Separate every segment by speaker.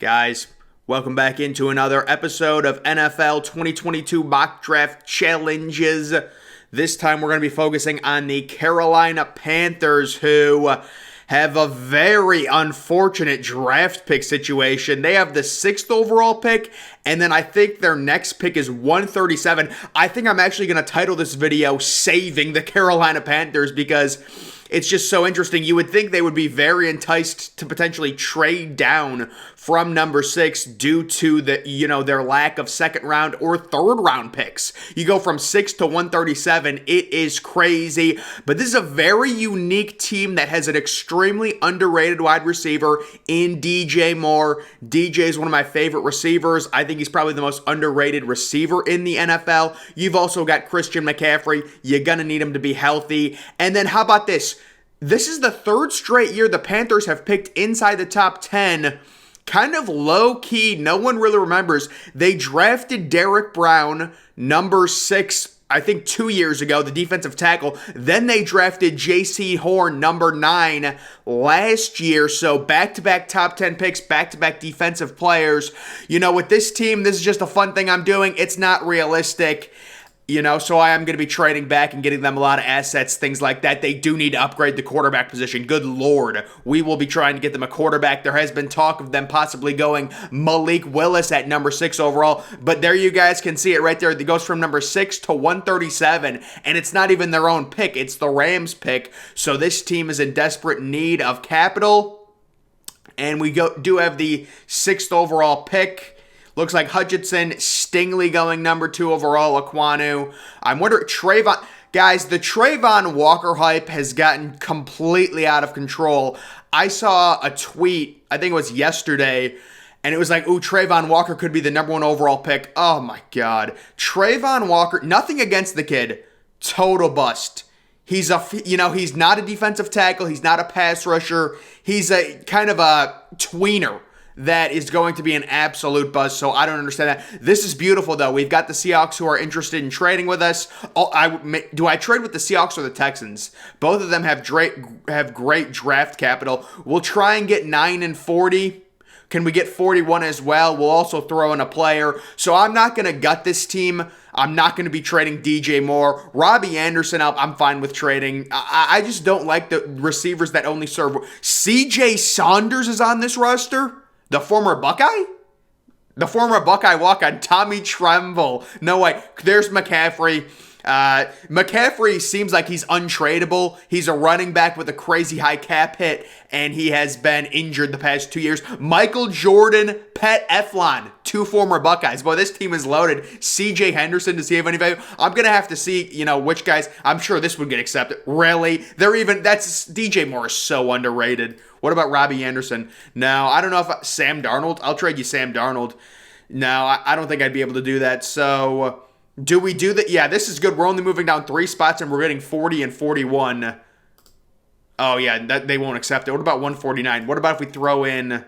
Speaker 1: Guys, welcome back into another episode of NFL 2022 Mock Draft Challenges. This time we're going to be focusing on the Carolina Panthers, who have a very unfortunate draft pick situation. They have the 6th overall pick, and then I think their next pick is 137. I think I'm actually going to title this video Saving the Carolina Panthers because it's just so interesting. You would think they would be very enticed to potentially trade down from number 6 due to their lack of second round or third round picks. You go from 6 to 137. It is crazy. But this is a very unique team that has an extremely underrated wide receiver in DJ Moore. DJ is one of my favorite receivers. I think he's probably the most underrated receiver in the NFL. You've also got Christian McCaffrey. You're going to need him to be healthy. And then how about this? This is the third straight year the Panthers have picked inside the top 10. Kind of low-key, no one really remembers. They drafted Derek Brown, number 6, I think 2 years ago, the defensive tackle. Then they drafted J.C. Horn, number 9, last year. So back-to-back top 10 picks, back-to-back defensive players. With this team, this is just a fun thing I'm doing. It's not realistic. So I am going to be trading back and getting them a lot of assets, things like that. They do need to upgrade the quarterback position. Good Lord. We will be trying to get them a quarterback. There has been talk of them possibly going Malik Willis at number 6 overall. But there you guys can see it right there. It goes from number 6 to 137. And it's not even their own pick. It's the Rams pick. So this team is in desperate need of capital. And we do have the 6th overall pick. Looks like Hutchinson, Stingley going number 2 overall, Aquanu. I'm wondering, Trayvon. Guys, the Trayvon Walker hype has gotten completely out of control. I saw a tweet, I think it was yesterday, and it was like, ooh, Trayvon Walker could be the number 1 overall pick. Oh my God. Trayvon Walker, nothing against the kid. Total bust. He's he's not a defensive tackle. He's not a pass rusher. He's a kind of a tweener that is going to be an absolute buzz, so I don't understand that. This is beautiful, though. We've got the Seahawks who are interested in trading with us. Do I trade with the Seahawks or the Texans? Both of them have great draft capital. We'll try and get 9 and 40. Can we get 41 as well? We'll also throw in a player. So I'm not going to gut this team. I'm not going to be trading DJ Moore. Robbie Anderson, I'm fine with trading. I just don't like the receivers that only serve. CJ Saunders is on this roster? The former Buckeye? The former Buckeye walk-on, Tommy Tremble. No way. There's McCaffrey. McCaffrey seems like he's untradeable. He's a running back with a crazy high cap hit, and he has been injured the past 2 years. Michael Jordan, Pat Eflon, 2 former Buckeyes. Boy, this team is loaded. CJ Henderson, does he have any value? I'm going to have to see, which guys. I'm sure this would get accepted. Really? That's DJ Moore is so underrated. What about Robbie Anderson? No, I don't know if Sam Darnold. I'll trade you Sam Darnold. No, I don't think I'd be able to do that. So do we do that? Yeah, this is good. We're only moving down 3 spots, and we're getting 40 and 41. Oh, yeah, they won't accept it. What about 149? What about if we throw in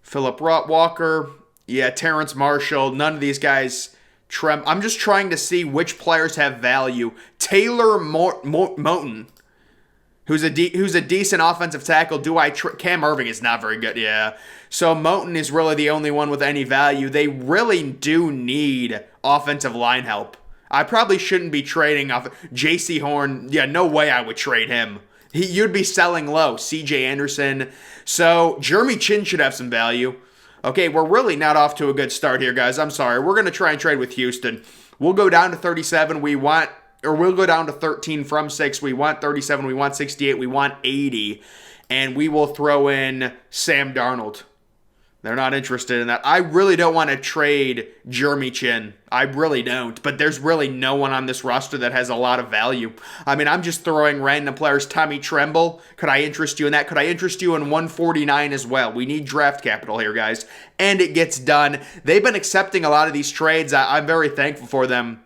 Speaker 1: Philip Walker? Yeah, Terrence Marshall. None of these guys. I'm just trying to see which players have value. Taylor Moton, who's a decent offensive tackle. Cam Irving is not very good, yeah. So Moton is really the only one with any value. They really do need offensive line help. I probably shouldn't be trading off J.C. Horn. Yeah, no way I would trade him. You'd be selling low. C.J. Anderson. So Jeremy Chin should have some value. Okay, we're really not off to a good start here, guys. I'm sorry. We're going to try and trade with Houston. We'll go down to 37. We'll go down to 13 from 6. We want 37. We want 68. We want 80. And we will throw in Sam Darnold. They're not interested in that. I really don't want to trade Jeremy Chin. I really don't. But there's really no one on this roster that has a lot of value. I mean, I'm just throwing random players. Tommy Tremble. Could I interest you in that? Could I interest you in 149 as well? We need draft capital here, guys. And it gets done. They've been accepting a lot of these trades. I'm very thankful for them.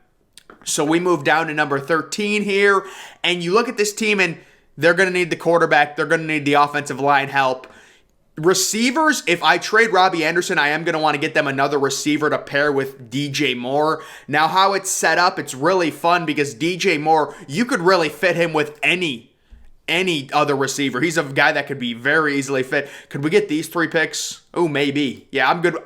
Speaker 1: So we move down to number 13 here. And you look at this team, and they're going to need the quarterback. They're going to need the offensive line help. Receivers, if I trade Robbie Anderson, I am going to want to get them another receiver to pair with DJ Moore. Now, how it's set up, it's really fun because DJ Moore, you could really fit him with any any other receiver. He's a guy that could be very easily fit. Could we get these 3 picks? Oh, maybe. Yeah, I'm good.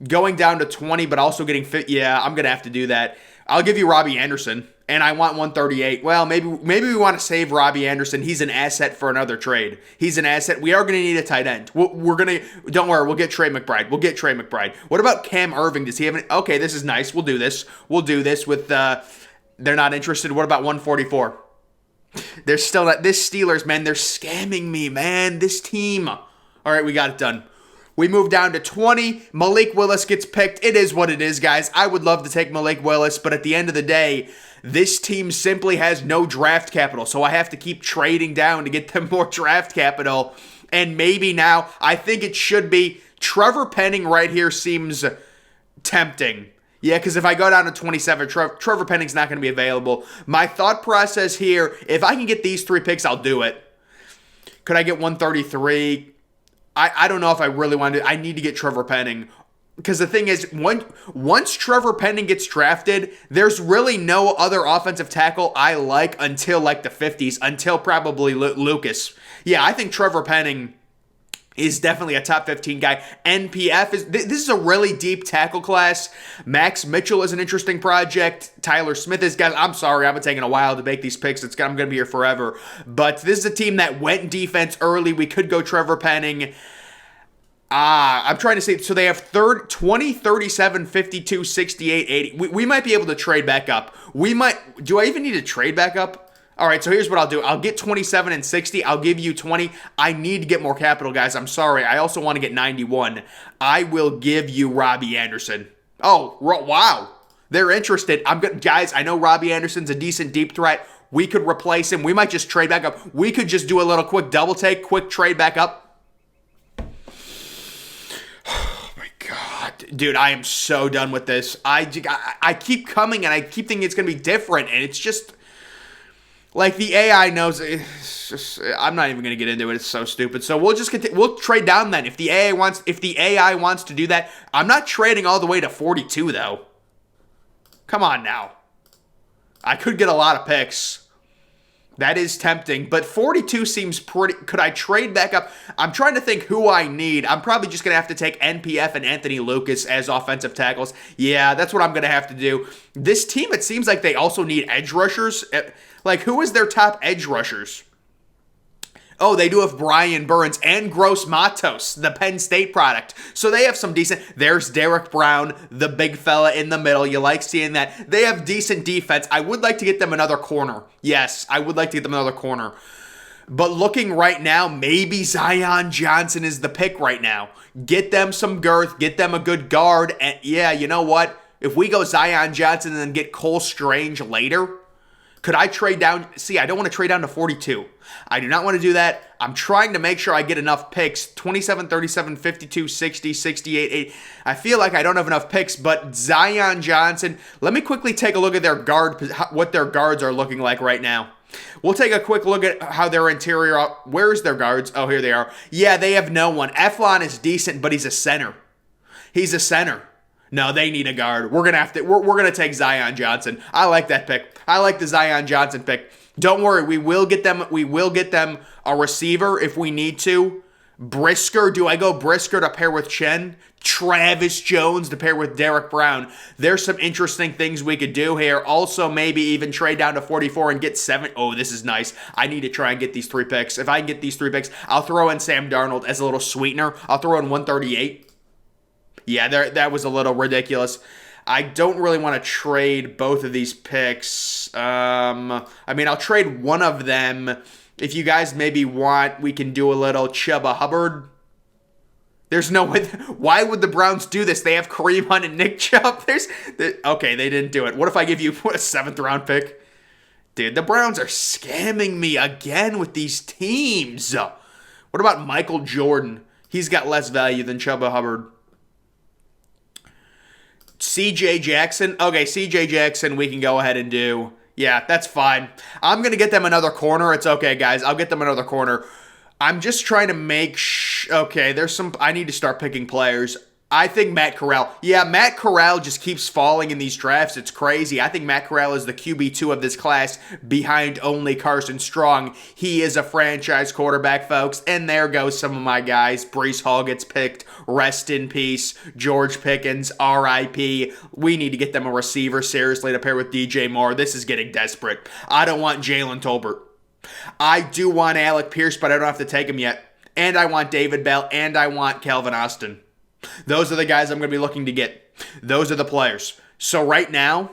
Speaker 1: Going down to 20, but also getting fit. Yeah, I'm going to have to do that. I'll give you Robbie Anderson, and I want 138. Well, maybe we want to save Robbie Anderson. He's an asset for another trade. He's an asset. We are going to need a tight end. We're going to, don't worry, we'll get Trey McBride. What about Cam Irving? Does he have any? Okay, this is nice. We'll do this with, they're not interested. What about 144? They're still not, this Steelers, man, they're scamming me, man. This team. All right, we got it done. We move down to 20. Malik Willis gets picked. It is what it is, guys. I would love to take Malik Willis, but at the end of the day, this team simply has no draft capital, so I have to keep trading down to get them more draft capital. And maybe now, I think it should be Trevor Penning right here seems tempting. Yeah, because if I go down to 27, Trevor Penning's not going to be available. My thought process here, if I can get these 3 picks, I'll do it. Could I get 133? I don't know if I really want to. I need to get Trevor Penning. Because the thing is, once Trevor Penning gets drafted, there's really no other offensive tackle I like until like the 50s, until probably Lucas. Yeah, I think Trevor Penning is definitely a top 15 guy. NPF this is a really deep tackle class. Max Mitchell is an interesting project. Tyler Smith is guys. I'm sorry, I've been taking a while to make these picks. I'm going to be here forever. But this is a team that went defense early. We could go Trevor Penning. I'm trying to see. So they have 20, 37, 52, 68, 80. We might be able to trade back up. Do I even need to trade back up? All right, so here's what I'll do. I'll get 27 and 60. I'll give you 20. I need to get more capital, guys. I'm sorry. I also want to get 91. I will give you Robbie Anderson. Oh, wow. They're interested. Guys, I know Robbie Anderson's a decent deep threat. We could replace him. We might just trade back up. We could just do a little quick double take, quick trade back up. Oh, my God. Dude, I am so done with this. I keep coming, and I keep thinking it's going to be different, and it's just... Like, the AI knows, I'm not even going to get into it. It's so stupid. So we'll trade down then. If the AI wants to do that, I'm not trading all the way to 42, though. Come on now. I could get a lot of picks. That is tempting, but 42 seems pretty... Could I trade back up? I'm trying to think who I need. I'm probably just going to have to take NPF and Anthony Lucas as offensive tackles. Yeah, that's what I'm going to have to do. This team, it seems like they also need edge rushers. Like, who is their top edge rushers? Oh, they do have Brian Burns and Gross Matos, the Penn State product. So they have some decent... There's Derek Brown, the big fella in the middle. You like seeing that. They have decent defense. I would like to get them another corner. Yes, I would like to get them another corner. But looking right now, maybe Zion Johnson is the pick right now. Get them some girth. Get them a good guard. And yeah, you know what? If we go Zion Johnson and then get Cole Strange later... Could I trade down? See, I don't want to trade down to 42. I do not want to do that. I'm trying to make sure I get enough picks. 27, 37, 52, 60, 68, 8. I feel like I don't have enough picks, but Zion Johnson, let me quickly take a look at their what their guards are looking like right now. We'll take a quick look at how their interior, where's their guards? Oh, here they are. Yeah, they have no one. Eflon is decent, but he's a center. He's a center. No, they need a guard. We're gonna take Zion Johnson. I like that pick. I like the Zion Johnson pick. Don't worry, we will get them a receiver if we need to. Brisker, do I go Brisker to pair with Chen? Travis Jones to pair with Derek Brown. There's some interesting things we could do here. Also, maybe even trade down to 44 and get 7. Oh, this is nice. I need to try and get these 3 picks. If I can get these 3 picks, I'll throw in Sam Darnold as a little sweetener. I'll throw in 138. Yeah, that was a little ridiculous. I don't really want to trade both of these picks. I mean, I'll trade one of them. If you guys maybe want, we can do a little Chuba Hubbard. There's no way. Why would the Browns do this? They have Kareem Hunt and Nick Chubb. Okay, they didn't do it. What if I give you a 7th round pick? Dude, the Browns are scamming me again with these teams. What about Michael Jordan? He's got less value than Chuba Hubbard. CJ Jackson. Okay, CJ Jackson we can go ahead and do. Yeah, that's fine. I'm going to get them another corner. It's okay, guys. I'll get them another corner. I'm just trying to make... Okay, there's some... I need to start picking players. I think Matt Corral. Yeah, Matt Corral just keeps falling in these drafts. It's crazy. I think Matt Corral is the QB2 of this class behind only Carson Strong. He is a franchise quarterback, folks. And there goes some of my guys. Breece Hall gets picked. Rest in peace. George Pickens, RIP. We need to get them a receiver, seriously, to pair with DJ Moore. This is getting desperate. I don't want Jalen Tolbert. I do want Alec Pierce, but I don't have to take him yet. And I want David Bell, and I want Calvin Austin. Those are the guys I'm going to be looking to get. Those are the players. So right now,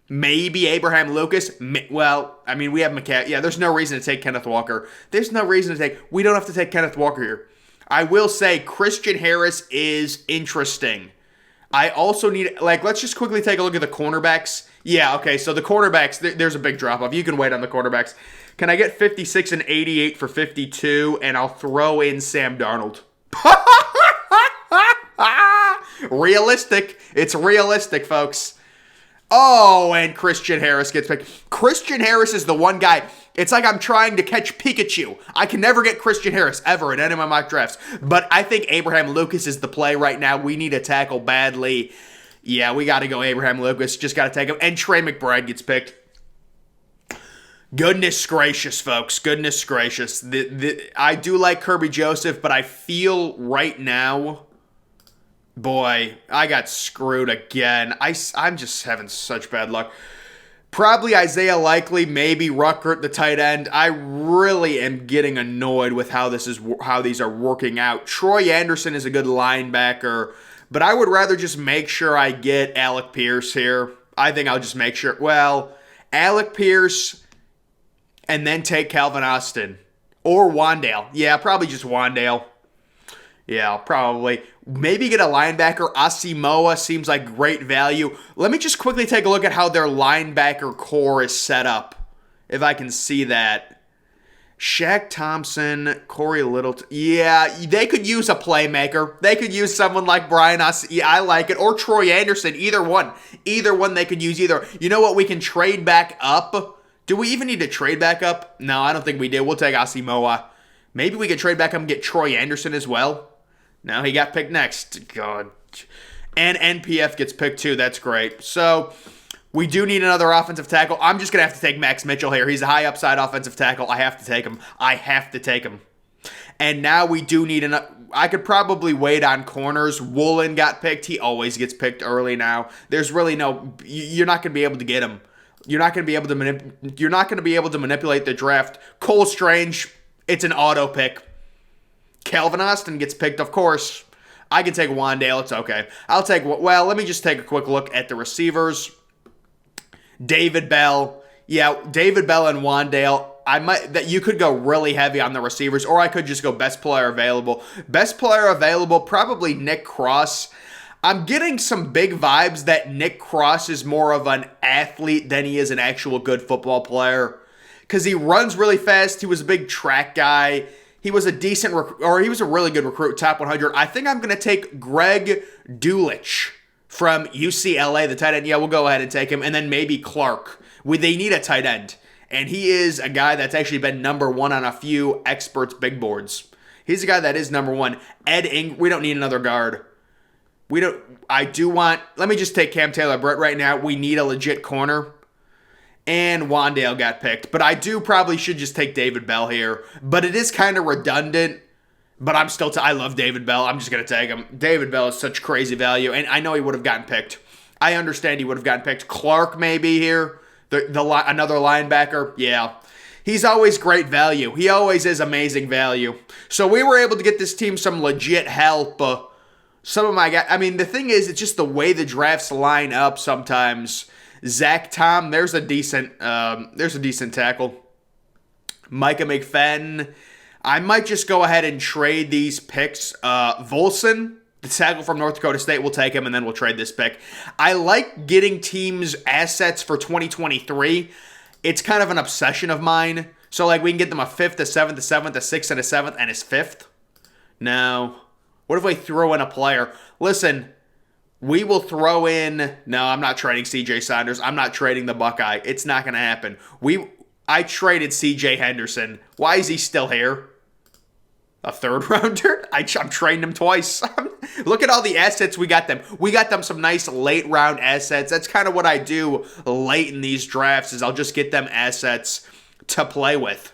Speaker 1: maybe Abraham Lucas. Well, I mean, we have McCaffrey. Yeah, there's no reason to take Kenneth Walker. There's no reason to take. We don't have to take Kenneth Walker here. I will say Christian Harris is interesting. I also need, let's just quickly take a look at the cornerbacks. Yeah, okay, so the cornerbacks, there's a big drop-off. You can wait on the quarterbacks. Can I get 56 and 88 for 52, and I'll throw in Sam Darnold. Realistic. It's realistic, folks. Oh, and Christian Harris gets picked. Christian Harris is the one guy. It's like I'm trying to catch Pikachu. I can never get Christian Harris ever in any of my mock drafts. But I think Abraham Lucas is the play right now. We need a tackle badly. Yeah, we got to go Abraham Lucas. Just got to take him. And Trey McBride gets picked. Goodness gracious, folks. Goodness gracious. I do like Kirby Joseph, but I feel right now... Boy, I got screwed again. I'm just having such bad luck. Probably Isaiah Likely, maybe Ruckert, the tight end. I really am getting annoyed with how these are working out. Troy Anderson is a good linebacker, but I would rather just make sure I get Alec Pierce here. I think I'll just make sure. Well, Alec Pierce, and then take Calvin Austin or Wandale. Yeah, probably just Wandale. Yeah, probably. Maybe get a linebacker. Asamoah seems like great value. Let me just quickly take a look at how their linebacker core is set up, if I can see that. Shaq Thompson, Corey Littleton. Yeah, they could use a playmaker. They could use someone like Brian Yeah, I like it. Or Troy Anderson. Either one. Either one they could use either. You know what? We can trade back up. Do we even need to trade back up? No, I don't think we do. We'll take Asamoah. Maybe we could trade back up and get Troy Anderson as well. No, he got picked next. God. And NPF gets picked too. That's great. So, we do need another offensive tackle. I'm just going to have to take Max Mitchell here. He's a high upside offensive tackle. I have to take him. I have to take him. And now we do need I could probably wait on corners. Woolen got picked. He always gets picked early now. There's really no... You're not going to be able to get him. You're not going to be able to manipulate the draft. Cole Strange, it's an auto pick. Calvin Austin gets picked, of course. I can take Wandale. It's okay. Let me just take a quick look at the receivers. David Bell. Yeah, David Bell and Wandale. You could go really heavy on the receivers, or I could just go best player available. Best player available, probably Nick Cross. I'm getting some big vibes that Nick Cross is more of an athlete than he is an actual good football player. Because he runs really fast. He was a big track guy. He was a he was a really good recruit, top 100. I think I'm going to take Greg Dulcich from UCLA, the tight end. Yeah, we'll go ahead and take him. And then maybe Clark. They need a tight end. And he is a guy that's actually been number one on a few experts' big boards. He's a guy that is number one. We don't need another guard. Let me just take Cam Taylor-Britt right now. We need a legit corner. And Wandale got picked. But I probably should just take David Bell here. But it is kind of redundant. But I love David Bell. I'm just going to take him. David Bell is such crazy value. And I know he would have gotten picked. I understand he would have gotten picked. Clark maybe here. Another linebacker. Yeah. He's always great value. He always is amazing value. So we were able to get this team some legit help. Some of my guys. I mean, the thing is, it's just the way the drafts line up sometimes. Zach Tom, there's a decent tackle. Micah McFadden. I might just go ahead and trade these picks. Volson, the tackle from North Dakota State, we'll take him, and then we'll trade this pick. I like getting teams' assets for 2023. It's kind of an obsession of mine. So, we can get them a 5th, a 7th, a 7th, a 6th, and a 7th, and his 5th. No. What if we throw in a player? Listen, we will throw in... No, I'm not trading C.J. Saunders. I'm not trading the Buckeye. It's not going to happen. I traded C.J. Henderson. Why is he still here? A third rounder? I'm trading them twice. Look at all the assets we got them. We got them some nice late round assets. That's kind of what I do late in these drafts is I'll just get them assets to play with.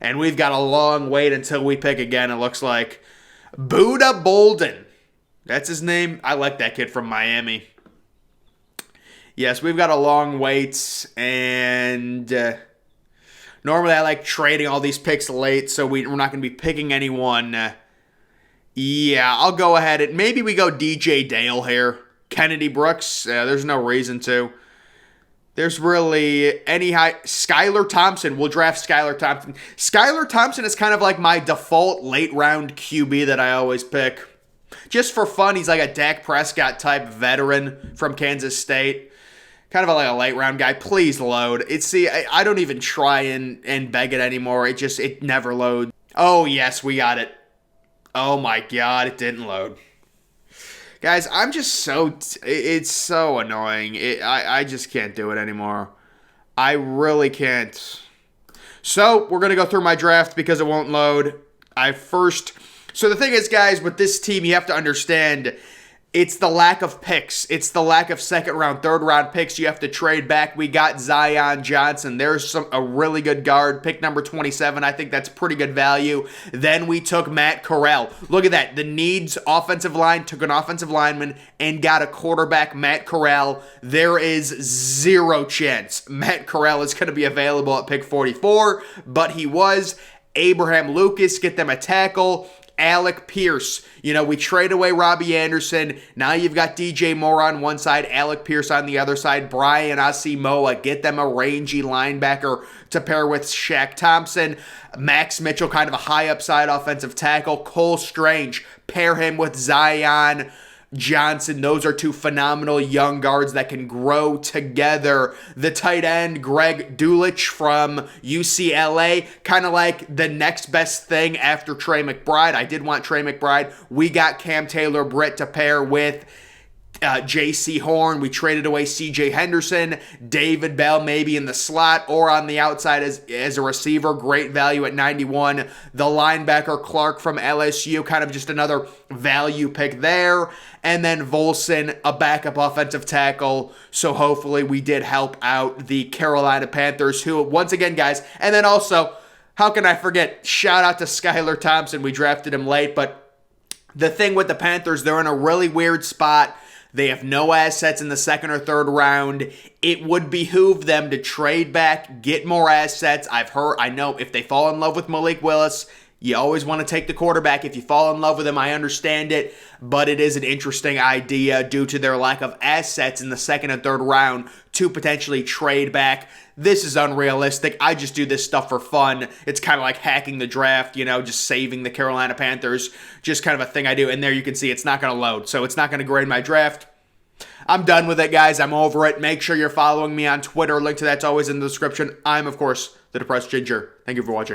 Speaker 1: And we've got a long wait until we pick again, it looks like. Buda Bolden. That's his name. I like that kid from Miami. Yes, we've got a long wait, and normally I like trading all these picks late, so we're not going to be picking anyone. Yeah, I'll go ahead and maybe we go DJ Dale here. Kennedy Brooks, there's no reason to. There's really any high. Skyler Thompson, we'll draft Skyler Thompson. Skyler Thompson is kind of like my default late round QB that I always pick. Just for fun, he's like a Dak Prescott type veteran from Kansas State. Kind of like a late round guy. Please load. I don't even try and beg it anymore. It never loads. Oh, yes, we got it. Oh, my God, it didn't load. Guys, I'm just it's so annoying. I just can't do it anymore. I really can't. So, we're going to go through my draft because it won't load. So, the thing is, guys, with this team, you have to understand it's the lack of picks. It's the lack of second round, third round picks. You have to trade back. We got Zion Johnson. There's a really good guard. Pick number 27. I think that's pretty good value. Then we took Matt Corral. Look at that. The needs offensive line, took an offensive lineman and got a quarterback, Matt Corral. There is zero chance Matt Corral is going to be available at pick 44, but he was. Abraham Lucas, get them a tackle. Alec Pierce. We trade away Robbie Anderson. Now you've got DJ Moore on one side, Alec Pierce on the other side, Brian Asamoah. Get them a rangy linebacker to pair with Shaq Thompson. Max Mitchell, kind of a high upside offensive tackle. Cole Strange, pair him with Zion Johnson. Those are two phenomenal young guards that can grow together. The tight end, Greg Dulcich from UCLA, kind of like the next best thing after Trey McBride. I did want Trey McBride. We got Cam Taylor-Britt to pair with J.C. Horn. We traded away C.J. Henderson. David Bell maybe in the slot or on the outside as a receiver. Great value at 91. The linebacker Clark from LSU, kind of just another value pick there. And then Volson, a backup offensive tackle. So hopefully we did help out the Carolina Panthers, who, once again, guys, and then also, how can I forget? Shout out to Skyler Thompson. We drafted him late, but the thing with the Panthers, they're in a really weird spot. They have no assets in the second or third round. It would behoove them to trade back, get more assets. I know if they fall in love with Malik Willis, you always want to take the quarterback. If you fall in love with him, I understand it, but it is an interesting idea due to their lack of assets in the second and third round to potentially trade back. This is unrealistic. I just do this stuff for fun. It's kind of like hacking the draft, just saving the Carolina Panthers. Just kind of a thing I do. And there you can see it's not going to load, so it's not going to grade my draft. I'm done with it, guys. I'm over it. Make sure you're following me on Twitter. Link to that's always in the description. I'm, of course, the Depressed Ginger. Thank you for watching.